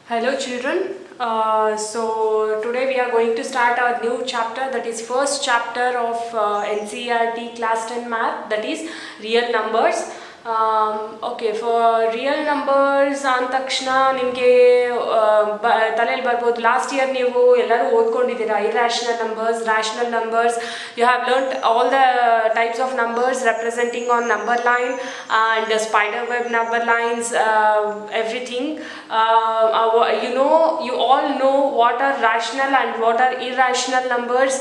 Hello children. So today we are going to start our new chapter, that is first chapter of NCERT class 10 math, that is real numbers. Okay, for real numbers ಅಂದ ತಕ್ಷಣ ನಿಮಗೆ ತಲೆಯಲ್ಲಿ ಬರ್ಬೋದು, last year ನೀವು ಎಲ್ಲರೂ ಓದ್ಕೊಂಡಿದ್ದೀರಾ irrational numbers, rational numbers. You have learnt all the types of numbers representing on number line and spider web number lines, everything. You all know what are rational and what are irrational numbers.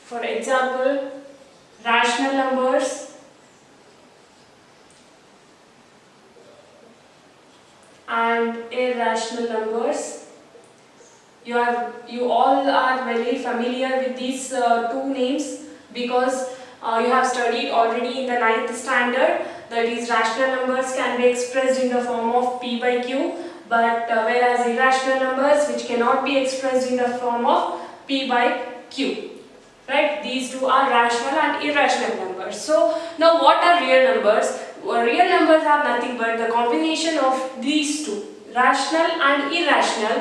For example, rational numbers and irrational numbers. You all are very familiar with these two names because you have studied already in the 9th standard. That is, rational numbers can be expressed in the form of p by q, but whereas irrational numbers, which cannot be expressed in the form of p by q. Right? These two are rational and irrational numbers. So now, what are real numbers? Real numbers are nothing but the combination of these two, rational and irrational,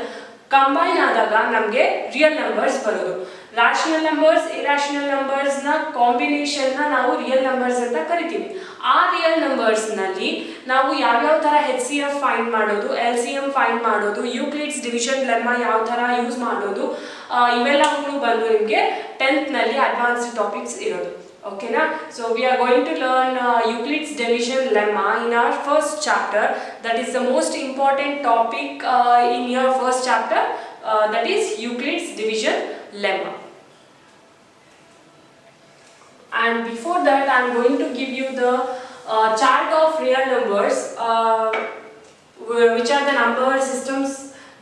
combine ಆದಾಗ ನಮಗೆ real numbers ಬರೋದು. Rational numbers irrational ನಂಬರ್ಸ್ನ ಕಾಂಬಿನೇಷನ್ನ ನಾವು real numbers ಅಂತ ಕರಿತೀವಿ. ಆ real ನಂಬರ್ಸ್ನಲ್ಲಿ ನಾವು ಯಾವ್ಯಾವ ಥರ HCF ಫೈಂಡ್ ಮಾಡೋದು, LCM ಫೈಂಡ್ ಮಾಡೋದು, ಯೂಕ್ಲಿಡ್ಸ್ ಡಿವಿಷನ್ ಲೆಮ್ಮ ಯಾವ ಥರ ಯೂಸ್ ಮಾಡೋದು, ಇವೆಲ್ಲವೂ ಬಂದು ನಿಮಗೆ 10th ನಲ್ಲಿ ಅಡ್ವಾನ್ಸ್ಡ್ ಟಾಪಿಕ್ಸ್ ಇರೋದು. Okay na? So we are going to learn Euclid's division lemma in our first chapter. That is the most important topic in your first chapter, that is Euclid's division lemma. And before that, I am going to give you the chart of real numbers, which are the number systems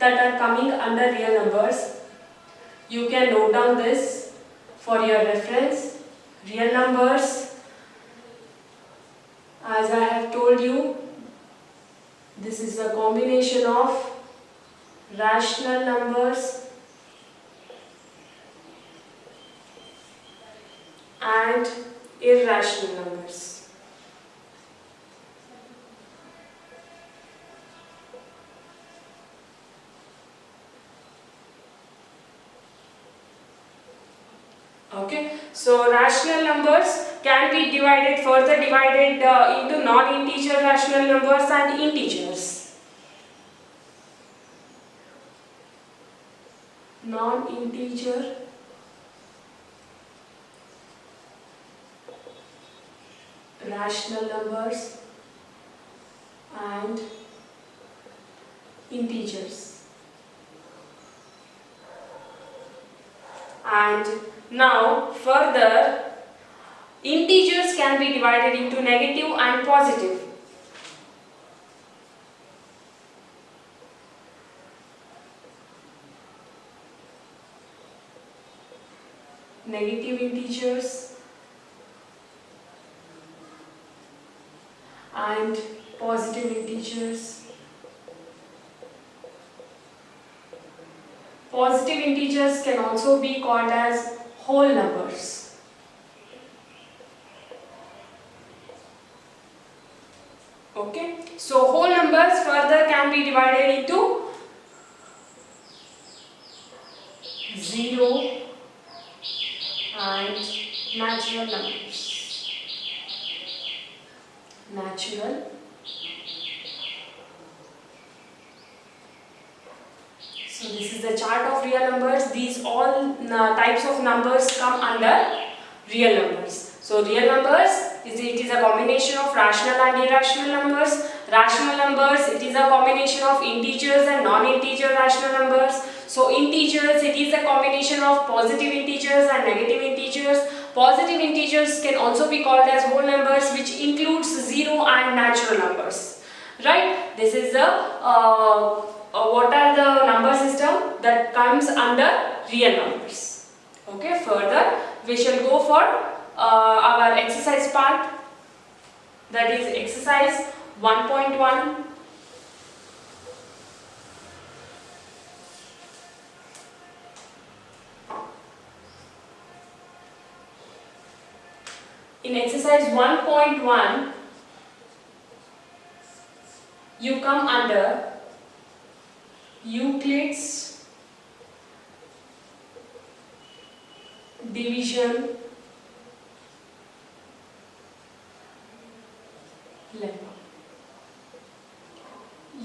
that are coming under real numbers. You can note down this for your reference. Real numbers, as I have told you, this is a combination of rational numbers and irrational numbers. Okay, so rational numbers can be further divided into non-integer rational numbers and integers. Non-integer rational numbers and integers. And now further, integers can be divided into negative and positive. Negative integers and positive integers. Positive integers can also be called as whole numbers. Okay, so whole numbers further can be divided into 0 and natural numbers. Natural So this is the chart of real numbers. These all types of numbers come under real numbers. So real numbers it is a combination of rational and irrational numbers. Rational numbers, it is a combination of integers and non-integer rational numbers. So integers, it is a combination of positive integers and negative integers. Positive integers can also be called as whole numbers, which includes 0 and natural numbers. Right? This is the what are the number system that comes under real numbers. Okay, further we shall go for our exercise part, that is exercise 1.1. In exercise 1.1, you come under Euclid's division lemma.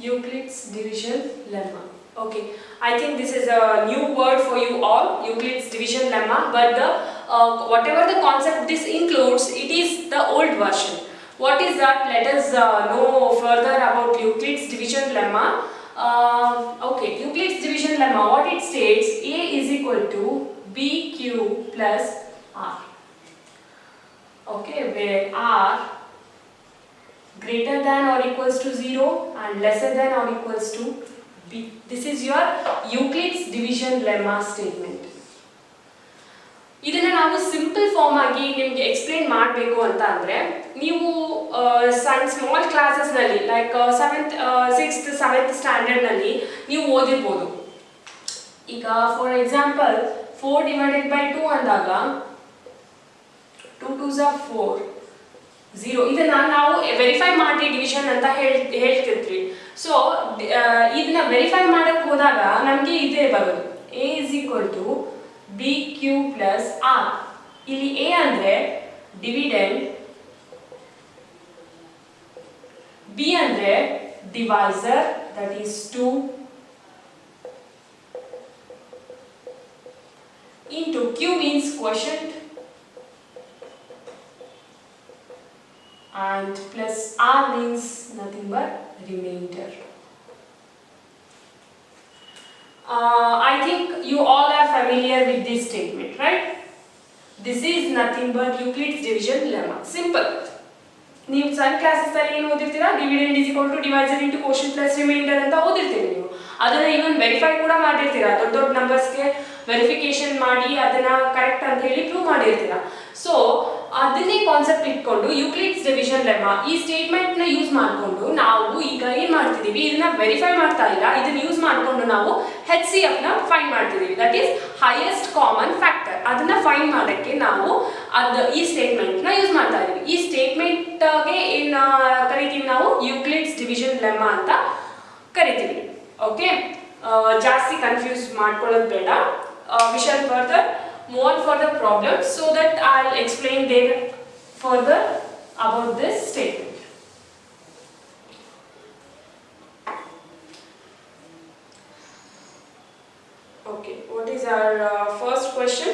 Euclid's division lemma. Okay, I think this is a new word for you all, Euclid's division lemma, but the whatever the concept this includes, it is the old version. What is that? Let us know further about Euclid's division lemma. Okay, Euclid's division lemma, what it states, A is equal to BQ plus R. Okay, where R greater than or equals to 0 and lesser than or equals to B. This is your Euclid's division lemma statement. ಇದನ್ನ ನಾವು simple form ಆಗಿ ನಿಮಗೆ explain ಮಾಡಬೇಕು ಅಂತ ಅಂದ್ರೆ ನೀವು small classes ನಲ್ಲಿ like 7th 6th 7th standard ನಲ್ಲಿ ನೀವು ಓದಿರಬಹುದು. ಈಗ ಫಾರ್ ಎಕ್ಸಾಂಪಲ್ 4 divided by 2 ಅಂದಾಗ 2 2s are 4 0. ಇದನ್ನ ನಾವು ವೆರಿಫೈ ಮಾಡಿ ಡಿವಿಷನ್ ಅಂತ ಹೇಳ್ತಿರ್ತೀವಿ. ಸೊ ಇದನ್ನ ವೆರಿಫೈ ಮಾಡಕ್ಕೆ ಹೋದಾಗ ನಮಗೆ ಇದೇ ಬರೋದು, A is equal to BQ plus R. ಇಲ್ಲಿ A ಅಂದ್ರೆ ಡಿವಿಡೆಂಡ್, B ಅಂದ್ರೆ divisor, that is 2, into Q means quotient, and plus R means nothing but remainder. I think you all are familiar with this statement, right? This is nothing but Euclid's division lemma. Simple. ನೀವು ಸಣ್ಣ classes ಅಲ್ಲಿ ಏನು ಓದಿರ್ತೀರಾ, dividend is equal to divisor into quotient plus remainder ಅಂತ ಓದಿರ್ತೀರಿ ನೀವು. ಅದನ್ನ ಇವನ್ verify ಕೂಡ ಮಾಡಿರ್ತೀರಾ, ದೊಡ್ಡ ದೊಡ್ಡ ನಂಬರ್ಸ್ಗೆ ವೆರಿಫಿಕೇಶನ್ ಮಾಡಿ ಅದನ್ನ ಕರೆಕ್ಟ್ ಅಂತ ಹೇಳಿ ಪ್ರೂವ್ ಮಾಡಿರ್ತೀರಾ. ಸೊ ಅದನ್ನೇ ಕಾನ್ಸೆಪ್ಟ್ ಇಟ್ಕೊಂಡು ಯೂಕ್ಲಿಡ್ಸ್ ಡಿವಿಷನ್ ಲೆಮ್ಮಾ ಈ ಸ್ಟೇಟ್ಮೆಂಟ್ ನ ಯೂಸ್ ಮಾಡಿಕೊಂಡು ನಾವು ಈಗ ಏನ್ ಮಾಡ್ತಿದೀವಿ, ಇದನ್ನ ವೆರಿಫೈ ಮಾಡ್ತಾ ಇಲ್ಲ, ಇದನ್ನ ಯೂಸ್ ಮಾಡಿಕೊಂಡು ನಾವು HCF ನ ಫೈಂಡ್ ಮಾಡ್ತಿದೀವಿ, that is highest common factor. ಅದನ್ನ ಫೈಂಡ್ ಮಾಡಕ್ಕೆ ನಾವು ಈ ಸ್ಟೇಟ್ಮೆಂಟ್ ನ ಯೂಸ್ ಮಾಡ್ತಾ ಇದೀವಿ. ಈ ಸ್ಟೇಟ್ಮೆಂಟ್ ಗೆ ಏನ್ ಕರಿತೀವಿ ನಾವು, ಯೂಕ್ಲಿಡ್ಸ್ ಡಿವಿಷನ್ ಲೆಮ್ಮಾ ಅಂತ ಕರಿತೀವಿ. ಓಕೆ, ಜಾಸ್ತಿ ಕನ್ಫ್ಯೂಸ್ ಮಾಡ್ಕೊಳ್ಳೋದು ಬೇಡ. We shall further move on for the problem so that I'll explain there further about this statement. Okay, what is our first question?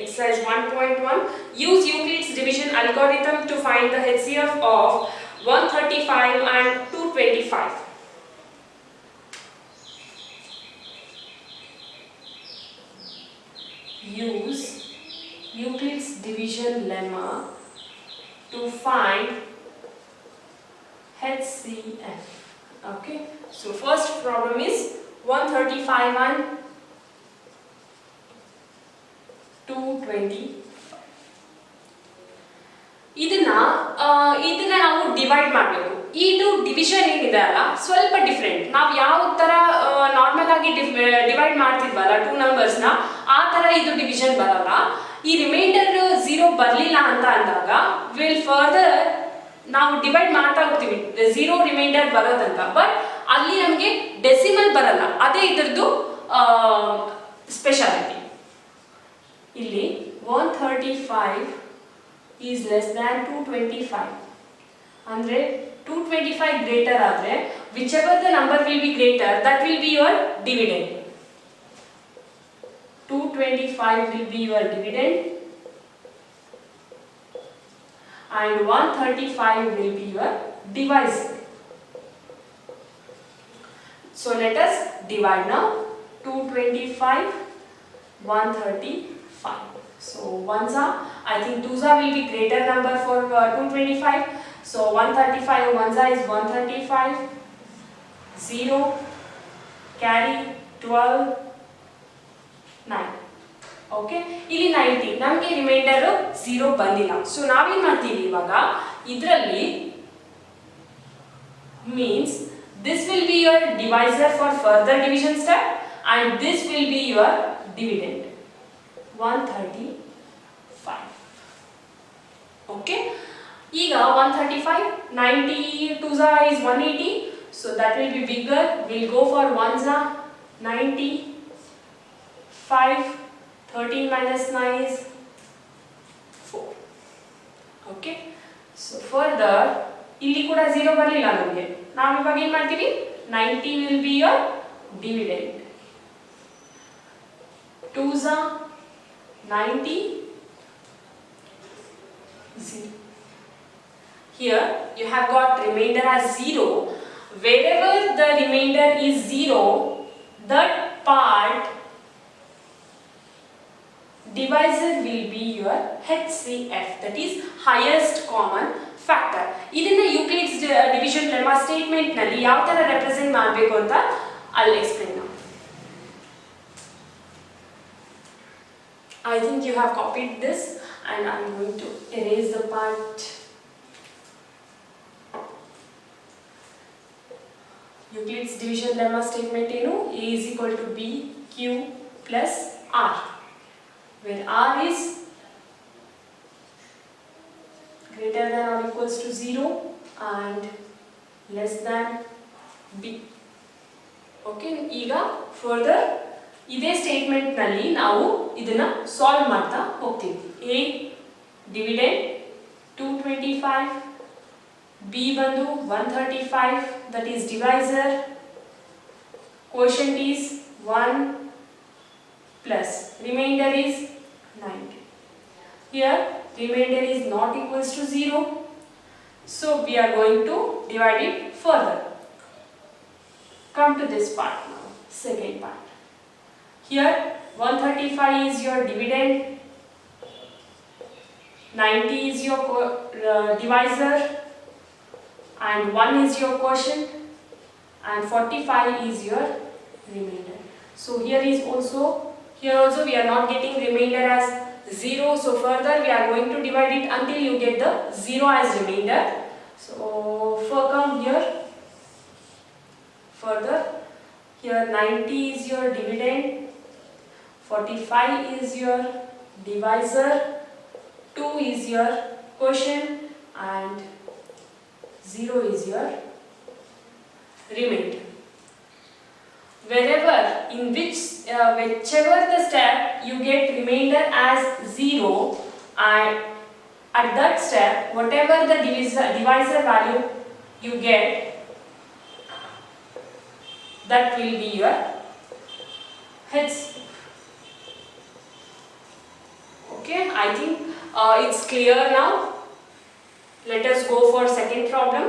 Exercise 1.1. Use Euclid's division algorithm to find the HCF of 135 and 225. Use Euclid's division lemma to find HCF. Okay, so first problem is 135 and 225. ಇದನ್ನ ನಾವು divide ಮಾಡಬೇಕು. ಇದು division ಏನಿದೆ ಅಲ್ಲ, ಸ್ವಲ್ಪ different. ನಾವು ಯಾವ ತರ ನಾರ್ಮಲ್ ಆಗಿ ಡಿವೈಡ್ ಮಾಡ್ತಿದ್ವಲ್ಲ ಟೂ ನಂಬರ್ಸ್ ನ, ಆ ತರ ಇದು ಡಿವಿಷನ್ ಬರಲ್ಲ. ಈ ರಿಮೈಂಡರ್ 0 ಬರಲಿಲ್ಲ ಅಂತ ಅಂದಾಗ ವಿಲ್ ಫರ್ದರ್ ನಾವು ಡಿವೈಡ್ ಮಾಡ್ತಾ ಹೋಗ್ತೀವಿ 0 ರಿಮೈಂಡರ್ ಬರೋದಂತ. ಬಟ್ ಅಲ್ಲಿ ನಮಗೆ ಡೆಸಿಮಲ್ ಬರಲ್ಲ, ಅದೇ ಇದ್ರದ್ದು ಸ್ಪೆಷಾಲಿಟಿ. ಇಲ್ಲಿ 135 is less than 225. ಅಂದ್ರೆ 225 greater ಆದ್ರೆ whichever the number will be greater, that will be your dividend. 225 will be your dividend and 135 will be your divisor. So let us divide now. 225 135. So ones are, I think 2s are will be greater number for 225. So 135 ones are is 135. 0 carry 12 9. Okay, ಇಲ್ಲಿ 90 ನಮಗೆ reminder 0 ಬಂದಿಲ್ಲ. So ನಾವೇನ್ ಮಾಡ್ತೀವಿ ಇವಾಗ, ಇದರಲ್ಲಿ means this will be your divisor for further division step and this will be your dividend. 135. Okay, ಈಗ 135, 90 2s is 180, so that will be bigger. We'll go for 1s, 90, 5, 13 minus 9 is 4. Okay, so further ಇಲ್ಲಿ ಕೂಡ 0 ಬರಲಿಲ್ಲ ನಮಗೆ. ನಾವು ಇವಾಗ ಏನು ಮಾಡ್ತೀವಿ, 90 will be your dividend. 2s 90, 0. Here you have got remainder as 0. Wherever the remainder is 0, that part divisor will be your HCF, that is highest common factor. ಇದನ್ನ Euclid's division ಲೆಮ್ಮ statement ನಲ್ಲಿ ಯಾವ ತರ ರೆಪ್ರೆಸೆಂಟ್ ಮಾಡಬೇಕು ಅಂತ I'll explain now. I think you have copied this and I'm going to erase the part. Euclid's division lemma statement ಏನು, A is equal to B Q plus R, where R is greater than or equals to 0 and less than B. Okay, ಈಗ further ಇದೇ statement ನಲ್ಲಿ ನಾವು ಇದನ್ನ solve ಮಾಡ್ತಾ ಹೋಗ್ತೀವಿ. A dividend 225, B ಬಂದು 135, that is divisor, quotient is 1 plus remainder is 90. Here remainder is not equals to 0, so we are going to divide it further. Come to this part now, second part. Here 135 is your dividend, 90 is your divisor, and 1 is your quotient, and 45 is your remainder. So here also we are not getting remainder as 0, so further we are going to divide it until you get the 0 as remainder. So come here, further here 90 is your dividend, 45 is your divisor, 2 is your quotient, and 0 is your remainder. Wherever in whichever the step you get remainder as 0, and at that step whatever the divisor value you get, that will be your HCF. Okay, I think it's clear now. Let us go for second problem.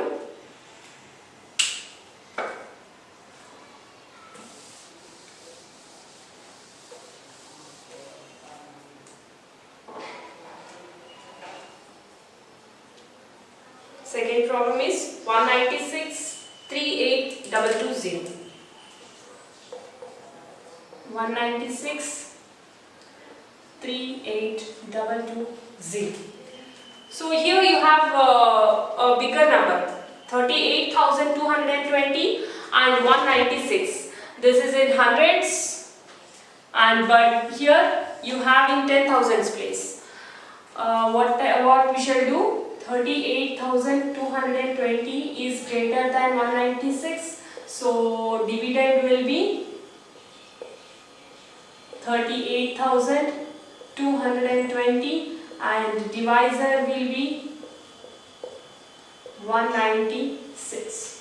Second problem is 196,38,220. 196,38,220. So here you have a bigger number, 38,220 and 196. This is in hundreds, and but here you have in 10,000s place. What we shall do? 38,220 is greater than 196, so dividend will be 38,220 and divisor will be 196.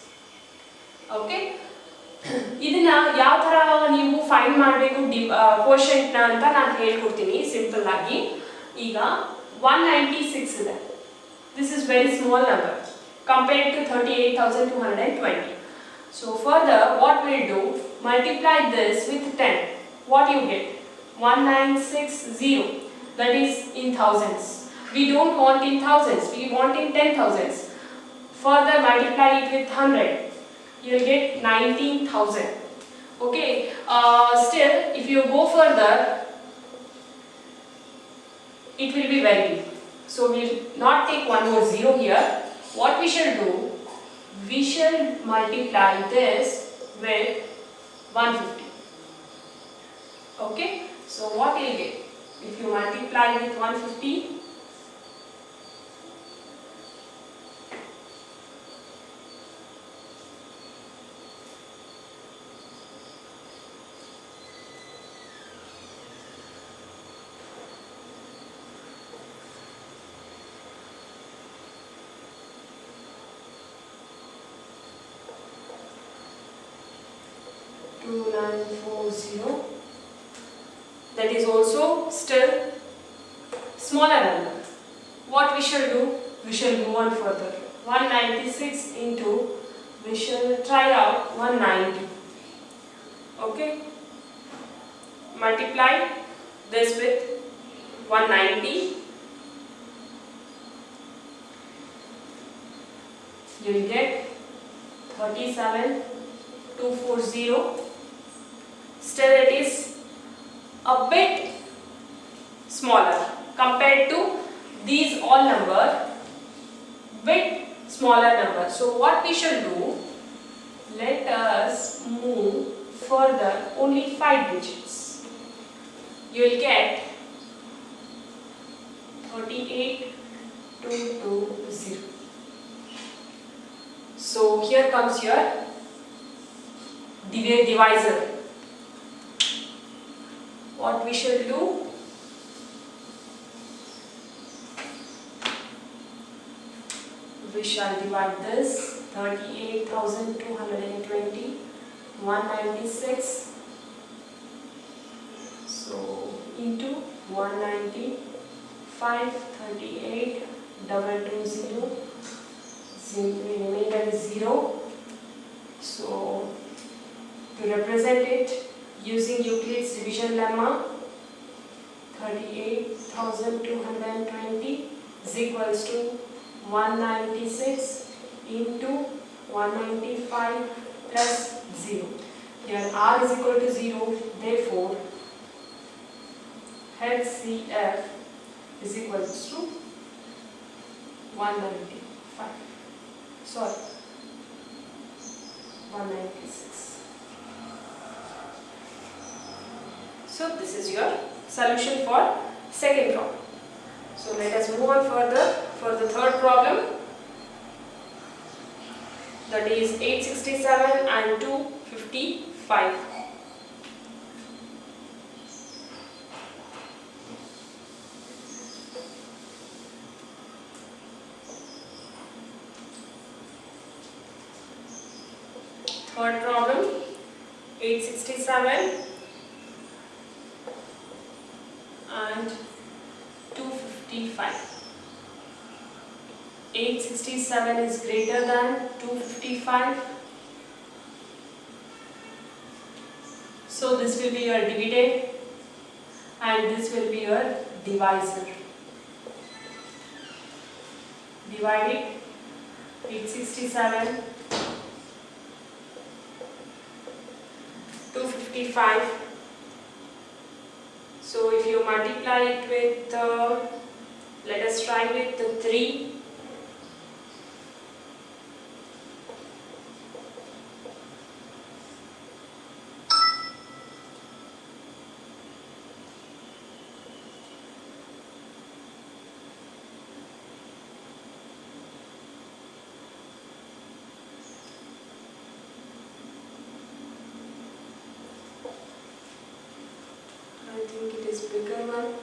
Okay, ಇದನ್ನ ಯಾವ ತರ ನೀವು find ಮಾಡಬೇಕು ಕ್ವೋಷಂಟ್ ನ ಅಂತ ನಾನು ಹೇಳ್ಕೊಡ್ತೀನಿ simple ಆಗಿ. ಈಗ 196 ಇದೆ. This is very small number compared to 38,220. So further what we'll do, multiply this with 10. What you get? 1960. That is in thousands. We don't want in thousands. We want in 10,000s. Further multiply it with 100. You will get 19,000. Okay. Still, if you go further, it will be very big. So we will not take one more 0 here. What we shall do? We shall multiply this with 150. Okay. So what you will get? If you multiply with 150, 0. That is also still smaller number. What we shall do? We shall move on further. 196 into, we shall try out 190. Okay? Multiply this with 190. You will get 37,240. Still it is a bit smaller compared to these all number, bit smaller number. So what we shall do, let us move further only 5 digits. You will get 38,220. So here comes your divisor. What we shall do? We shall divide this 38,220, 196. So into 190, 538, 220. Remainder is 0. So to represent it using Euclid's division lemma, 38,220 is equals to 196 into 195 plus 0. Here r is equal to 0, therefore HCF is equals to 195. Sorry, 196. So this is your solution for second problem. So let us move on further for the third problem, that is 867 and 255. Third problem, 867 and 255. 867 is greater than 255. So this will be your dividend and this will be your divisor. Divided 867, 255. So if you multiply it with, let us try with the 3. I think it is bigger one.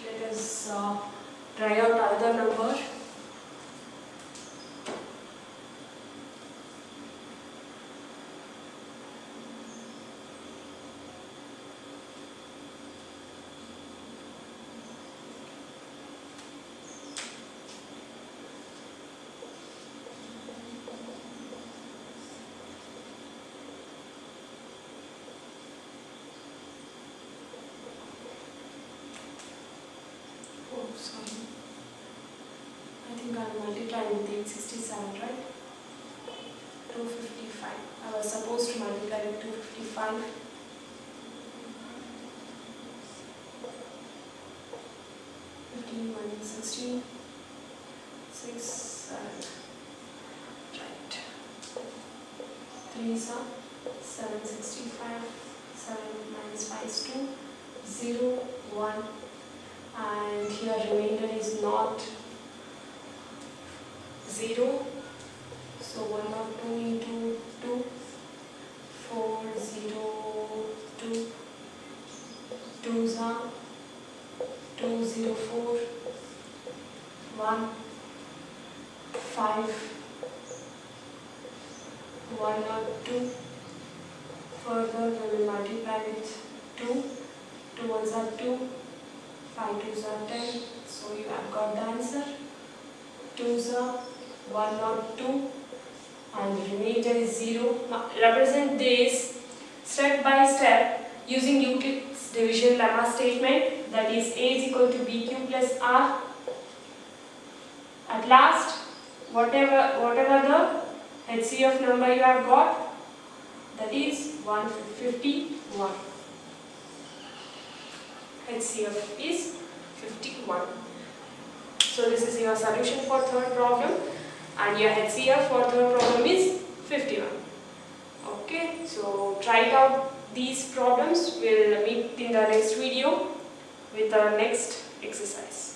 Let us try out another number. Sorry, I think I am multiplying with 867, right? 255. I was supposed to multiply with 255. 15, 1, 16, 6, 7. Right. 3 is 765. 7 minus 5 is 2. 0, 1. And here remainder is not 0, so 102 into 2, 402, 2s are 204, 1, 5, 1 or 2. Further we will multiply with 2. 2 ones are 2. 5 twos are 10. So you have got the answer. 2s are 1 or 2. And the remainder is 0. Now represent this step by step using Euclid's division lemma statement, that is A is equal to BQ plus R. At last, whatever the HCF number you have got, that is 151. HCF is 51. So this is your solution for third problem, and your HCF for third problem is 51. Okay, so try it out these problems. We'll meet in the next video with the next exercise.